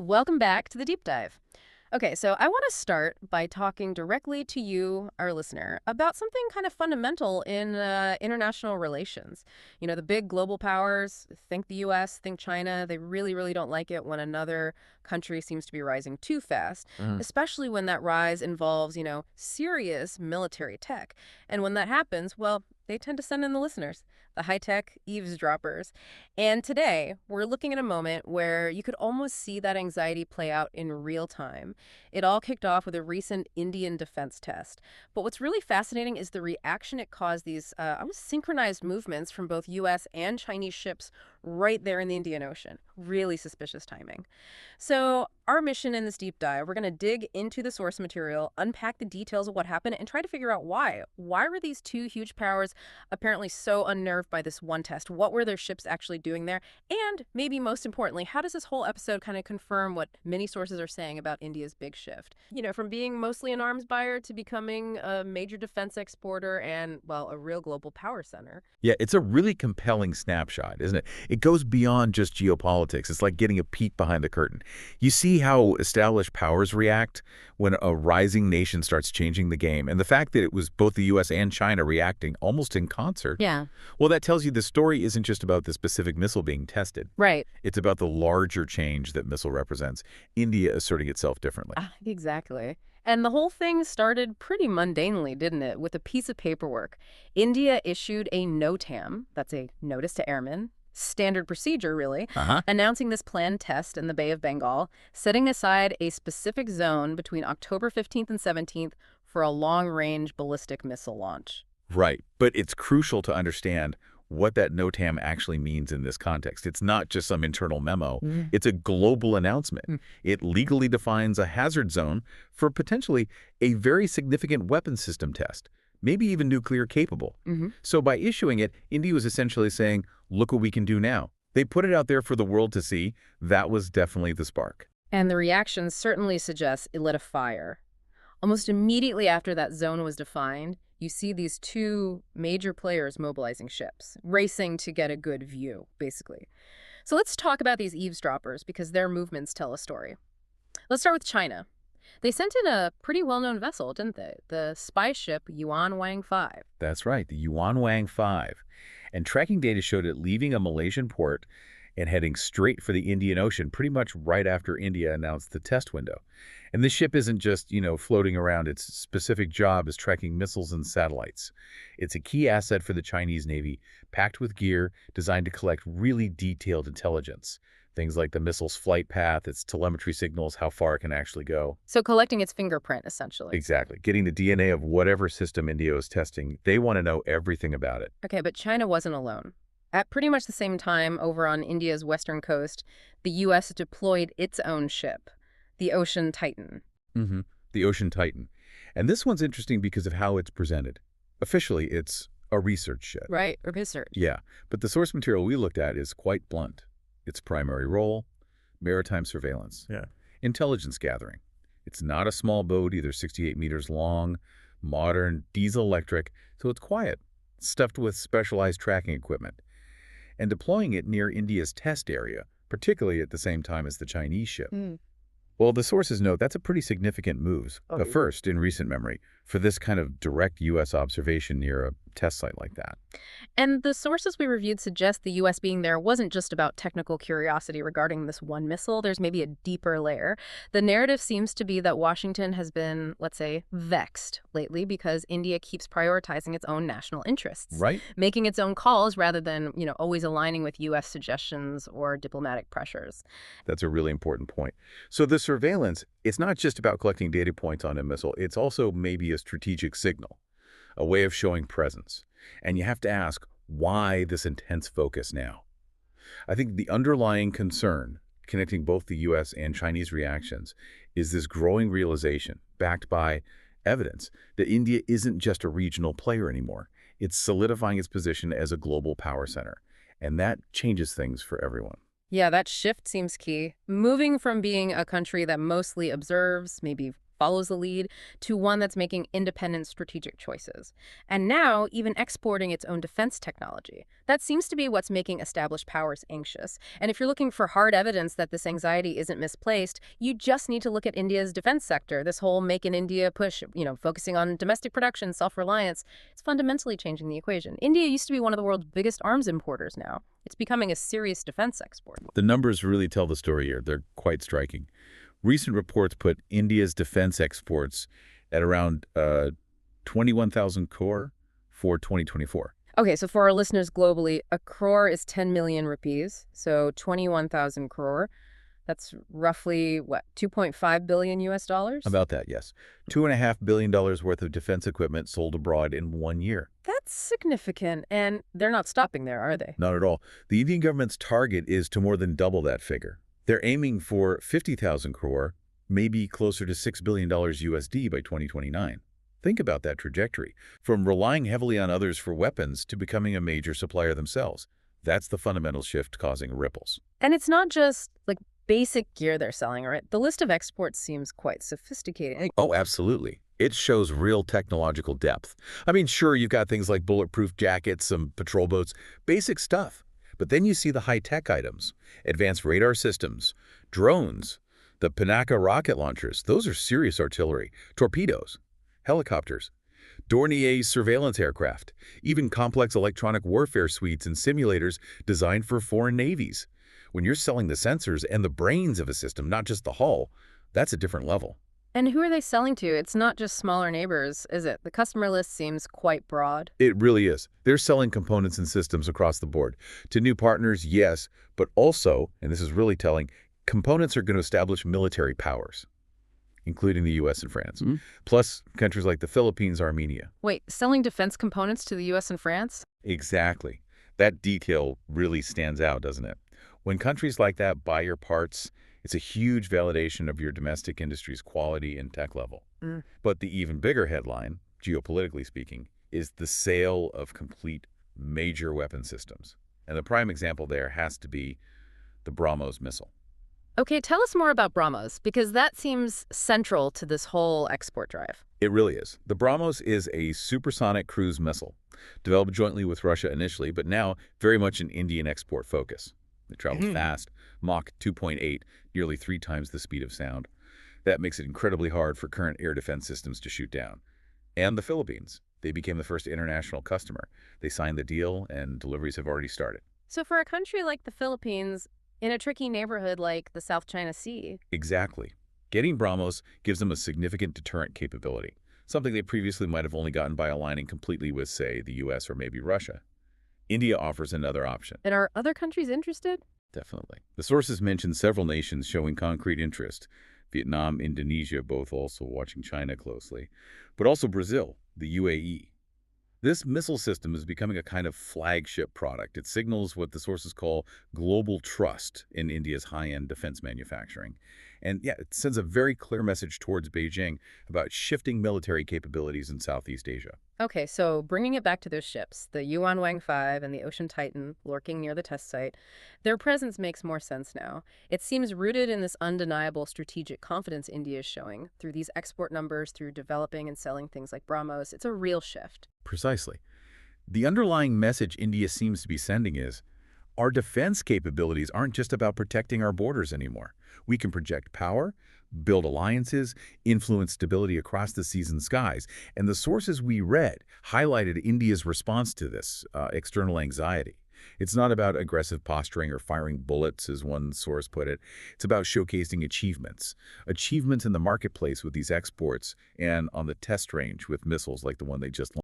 Welcome back to the deep dive. Okay, so I want to start by talking directly to you, our listener, about something kind of fundamental in international relations. The big global powers, think the US, think China, they really, really don't like it when another country seems to be rising too fast, Mhm. especially when that rise involves, serious military tech. And when that happens, well, they tend to send in the listeners, the high-tech eavesdroppers. And today, we're looking at a moment where you could almost see that anxiety play out in real time. It all kicked off with a recent Indian defense test. But what's really fascinating is the reaction it caused these almost synchronized movements from both U.S. and Chinese ships right there in the Indian Ocean. Really suspicious timing. So, our mission in this deep dive, we're going to dig into the source material, unpack the details of what happened, and try to figure out why. Why were these two huge powers apparently so unnerved by this one test? What were their ships actually doing there? And maybe most importantly, how does this whole episode kind of confirm what many sources are saying about India's big shift? From being mostly an arms buyer to becoming a major defense exporter and, well, a real global power center. Yeah, it's a really compelling snapshot, isn't it? It goes beyond just geopolitics. It's like getting a peek behind the curtain. You see how established powers react when a rising nation starts changing the game. And the fact that it was both the U.S. and China reacting almost in concert, Yeah. well, that tells you the story isn't just about the specific missile being tested. Right. It's about the larger change that missile represents, India asserting itself differently. Exactly. And the whole thing started pretty mundanely, didn't it? With a piece of paperwork. India issued a NOTAM, that's a notice to airmen, standard procedure, really, Uh-huh. announcing this planned test in the Bay of Bengal, setting aside a specific zone between October 15th and 17th for a long-range ballistic missile launch. Right. But it's crucial to understand what that NOTAM actually means in this context. It's not just some internal memo. It's a global announcement. Mm. It legally defines a hazard zone for potentially a very significant weapon system test, maybe even nuclear capable. Hmm. So by issuing it, India was essentially saying, look what we can do now. They put it out there for the world to see. That was definitely the spark. And the reaction certainly suggests it lit a fire. Almost immediately after that zone was defined, you see these two major players mobilizing ships, racing to get a good view, basically. So let's talk about these eavesdroppers because their movements tell a story. Let's start with China. They sent in a pretty well-known vessel, didn't they? The spy ship Yuan Wang-5. That's right, the Yuan Wang-5. And tracking data showed it leaving a Malaysian port and heading straight for the Indian Ocean pretty much right after India announced the test window. And this ship isn't just, floating around. Its specific job is tracking missiles and satellites. It's a key asset for the Chinese Navy, packed with gear designed to collect really detailed intelligence. Things like the missile's flight path, its telemetry signals, how far it can actually go. So collecting its fingerprint, essentially. Exactly. Getting the DNA of whatever system India is testing, they want to know everything about it. Okay, but China wasn't alone. At pretty much the same time, over on India's western coast, the U.S. deployed its own ship, the Ocean Titan. hmm The Ocean Titan. And this one's interesting because of how it's presented. Officially, it's a research ship. Right, or research. Yeah, but the source material we looked at is quite blunt. Its primary role, maritime surveillance. Yeah. Intelligence gathering. It's not a small boat, either 68 meters long, modern, diesel-electric, so it's quiet, stuffed with specialized tracking equipment. And deploying it near India's test area, particularly at the same time as the Chinese ship. Mm. Well, the sources note that's a pretty significant move, a first in recent memory, for this kind of direct U.S. observation near a test site like that. And the sources we reviewed suggest the U.S. being there wasn't just about technical curiosity regarding this one missile. There's maybe a deeper layer. The narrative seems to be that Washington has been, let's say, vexed lately because India keeps prioritizing its own national interests, Right? making its own calls rather than, always aligning with U.S. suggestions or diplomatic pressures. That's a really important point. So the surveillance, it's not just about collecting data points on a missile. It's also maybe a strategic signal, a way of showing presence. And you have to ask, why this intense focus now? I think the underlying concern, connecting both the U.S. and Chinese reactions, is this growing realization, backed by evidence, that India isn't just a regional player anymore. It's solidifying its position as a global power center. And that changes things for everyone. Yeah, that shift seems key. Moving from being a country that mostly observes, maybe follows the lead to one that's making independent strategic choices. And now, even exporting its own defense technology. That seems to be what's making established powers anxious. And if you're looking for hard evidence that this anxiety isn't misplaced, you just need to look at India's defense sector. This whole Make in India push, focusing on domestic production, self-reliance, it's fundamentally changing the equation. India used to be one of the world's biggest arms importers now. It's becoming a serious defense export. The numbers really tell the story here. They're quite striking. Recent reports put India's defense exports at around 21,000 crore for 2024. Okay, so for our listeners globally, a crore is 10 million rupees, so 21,000 crore. That's roughly, what, 2.5 billion US dollars? About that, yes. $2.5 billion worth of defense equipment sold abroad in 1 year. That's significant, and they're not stopping there, are they? Not at all. The Indian government's target is to more than double that figure. They're aiming for 50,000 crore, maybe closer to $6 billion USD by 2029. Think about that trajectory, from relying heavily on others for weapons to becoming a major supplier themselves. That's the fundamental shift causing ripples. And it's not just, like, basic gear they're selling, right? The list of exports seems quite sophisticated. Oh, absolutely. It shows real technological depth. I mean, sure, you've got things like bulletproof jackets, some patrol boats, basic stuff. But then you see the high-tech items, advanced radar systems, drones, the Pinaka rocket launchers. Those are serious artillery, torpedoes, helicopters, Dornier surveillance aircraft, even complex electronic warfare suites and simulators designed for foreign navies. When you're selling the sensors and the brains of a system, not just the hull, that's a different level. And who are they selling to? It's not just smaller neighbors, is it? The customer list seems quite broad. It really is. They're selling components and systems across the board. To new partners, yes, but also, and this is really telling, components are going to establish military powers, including the US and France, plus countries like the Philippines, Armenia. Wait, selling defense components to the US and France? Exactly. That detail really stands out, doesn't it? When countries like that buy your parts, it's a huge validation of your domestic industry's quality and tech level. But the even bigger headline, geopolitically speaking, is the sale of complete major weapon systems. And the prime example there has to be the BrahMos missile. Okay, tell us more about BrahMos, because that seems central to this whole export drive. It really is. The BrahMos is a supersonic cruise missile, developed jointly with Russia initially, but now very much an Indian export focus. It travels fast, Mach 2.8, nearly 3 times the speed of sound. That makes it incredibly hard for current air defense systems to shoot down. And the Philippines. They became the first international customer. They signed the deal, and deliveries have already started. So for a country like the Philippines, in a tricky neighborhood like the South China Sea. Exactly. Getting BrahMos gives them a significant deterrent capability, something they previously might have only gotten by aligning completely with, say, the US or maybe Russia. India offers another option. And are other countries interested? Definitely. The sources mention several nations showing concrete interest. Vietnam, Indonesia, both also watching China closely, but also Brazil, the UAE. This missile system is becoming a kind of flagship product. It signals what the sources call global trust in India's high-end defense manufacturing. And yeah, it sends a very clear message towards Beijing about shifting military capabilities in Southeast Asia. Okay, so bringing it back to those ships, the Yuan Wang-5 and the Ocean Titan lurking near the test site, their presence makes more sense now. It seems rooted in this undeniable strategic confidence India is showing through these export numbers, through developing and selling things like BrahMos. It's a real shift. Precisely. The underlying message India seems to be sending is, our defense capabilities aren't just about protecting our borders anymore. We can project power, build alliances, influence stability across the seas and skies. And the sources we read highlighted India's response to this external anxiety. It's not about aggressive posturing or firing bullets, as one source put it. It's about showcasing achievements. Achievements in the marketplace with these exports and on the test range with missiles like the one they just launched.